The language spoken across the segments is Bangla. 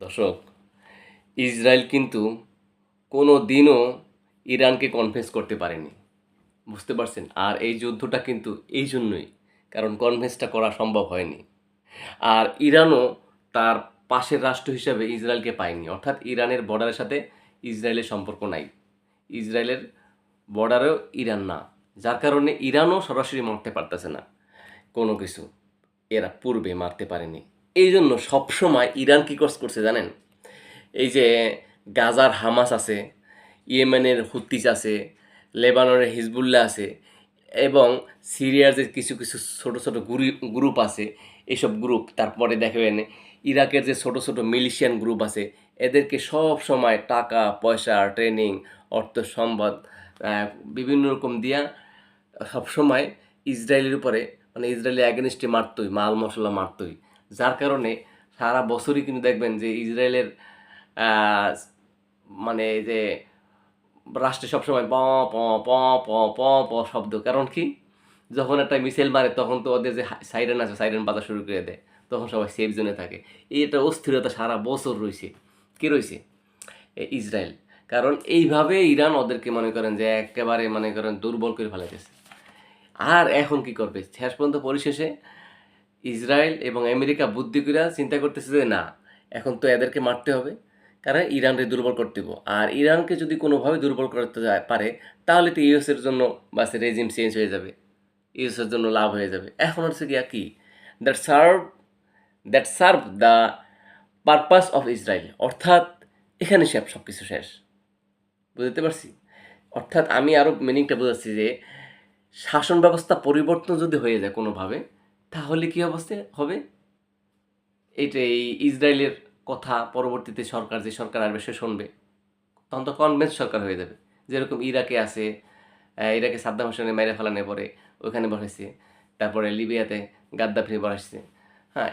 দর্শক, ইসরায়েল কিন্তু কোনো দিনও ইরানকে কনভিন্স করতে পারেনি। বুঝতে পারছেন? আর এই যুদ্ধটা কিন্তু এই জন্যই, কারণ কনভিন্সটা করা সম্ভব হয়নি। আর ইরানও তার পাশের রাষ্ট্র হিসাবে ইসরায়েলকে পায়নি, অর্থাৎ ইরানের বর্ডারের সাথে ইসরায়েলের সম্পর্ক নাই। ইসরায়েলের বর্ডারেও ইরান না, যার কারণে ইরানও সরাসরি মারতে পারতেছে না কোনো কিছু, এরা পূর্বে মারতে পারেনি। এই জন্য সবসময় ইরান কী করছে জানেন? এই যে গাজার হামাস আছে, ইয়েমেনের হুতিস আছে, লেবাননের হিজবুল্লাহ আছে, এবং সিরিয়ার যে কিছু কিছু ছোটো ছোটো গ্রুপ আছে, এইসব গ্রুপ, তারপরে দেখবেন ইরাকের যে ছোটো ছোটো মিলিশিয়ান গ্রুপ আছে, এদেরকে সব সময় টাকা পয়সা, ট্রেনিং, অর্থ সম্পদ বিভিন্ন রকম দিয়া সবসময় ইসরায়েলের উপরে, মানে ইসরায়েলের অ্যাগেনিস্টে মারতই, মাল মশলা মারতই। যার কারণে সারা বছরই কিন্তু দেখবেন যে ইসরায়েলের মানে এই যে রাষ্ট্রে সবসময় প প প প প প শব্দ। কারণ কি? যখন একটা মিসাইল মারে তখন তো ওদের যে সাইরেন আছে, সাইরেন বাজা শুরু করে দেয়, তখন সবাই সেফ জোনে থাকে। এই একটা অস্থিরতা সারা বছর রয়েছে। কে রয়েছে? ইসরায়েল। কারণ এইভাবে ইরান ওদেরকে মনে করেন যে একেবারে মনে করেন দুর্বল করে ফেলাইতেছে। আর এখন কি করবে? শেষ পর্যন্ত পরিশেষে ইসরায়েল এবং আমেরিকা বুদ্ধি করে চিন্তা করতেছে যে না, এখন তো এদেরকে মারতে হবে, কারণ ইরানকে দুর্বল করতে হবে। আর ইরানকে যদি কোনোভাবে দুর্বল করতে পারে, তাহলে তো ইউএসের জন্য বাস রেজিম চেঞ্জ হয়ে যাবে, ইউএসের জন্য লাভ হয়ে যাবে। এখন হচ্ছে গিয়া কি, that serve that serve the purpose of Israel, অর্থাৎ এখানে সব কিছু শেষ। বুঝতে পারছি? অর্থাৎ আমি আরও মিনিংটা বোঝাচ্ছি যে শাসন ব্যবস্থা পরিবর্তন যদি হয়ে যায় কোনোভাবে, তাহলে কী অবস্থা হবে? এইটা এই ইসরায়েলের কথা পরবর্তীতে সরকার, যে সরকার আসবে সে শুনবে, তখন তো কনভেন্স সরকার হয়ে যাবে। যেরকম ইরাকে আছে, ইরাকে সাদ্দাম হোসেনের মেরে ফেলানোর পরে ওখানে বসাইছে, তারপরে লিবিয়াতে গাদ্দাফি বসাইছে, হ্যাঁ,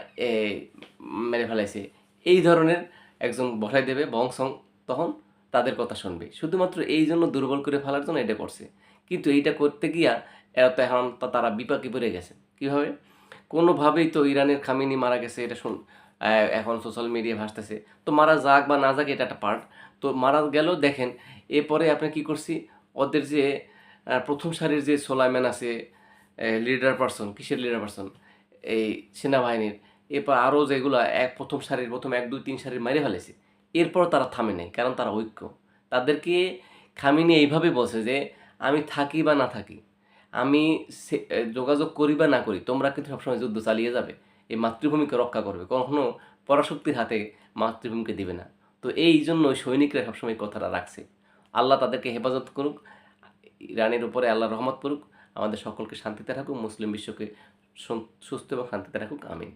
মেরে ফেলাইছে। এই ধরনের একজন বসাই দেবে বংশং, তখন তাদের কথা শুনবে। শুধুমাত্র এই জন্য দুর্বল করে ফেলার জন্য এটা করছে। কিন্তু এইটা করতে গিয়া এরা তো এখন তারা বিপাকে পড়ে গেছে। কীভাবে? কোনোভাবেই তো ইরানের খামেনি মারা গেছে, এটা এখন সোশ্যাল মিডিয়ায় ভাসতেছে। তো মারা যাক বা না যাক, এটা একটা পার্ট। তো মারা গেলেও দেখেন, এরপরে আপনি কী করছি, ওদের যে প্রথম সারির যে সোলাইমান আছে, লিডার পারসন, কিসের লিডার পারসন, এই সেনাবাহিনীর, এরপর আরও যেগুলো প্রথম সারির, প্রথম 1 2 3 সারির মেরে ফেলেছে। এরপর তারা থামে নাই, কারণ তারা ঐক্য। তাদেরকে খামেনি এইভাবে বলছে যে আমি থাকি বা না থাকি, আমি যোগাযোগ করি বা না করি, তোমরা কিন্তু সবসময় যুদ্ধ চালিয়ে যাবে, এই মাতৃভূমিকে রক্ষা করবে, কখনো পরাশক্তির হাতে মাতৃভূমিকে দিবে না। তো এই জন্য সৈনিকরা সবসময় কথাটা রাখছে। আল্লাহ তাদেরকে হেফাজত করুক, ইরানের উপরে আল্লাহ রহমত করুক, আমাদের সকলকে শান্তিতে রাখুক, মুসলিম বিশ্বকে সুস্থ এবং শান্তিতে রাখুক। আমিন।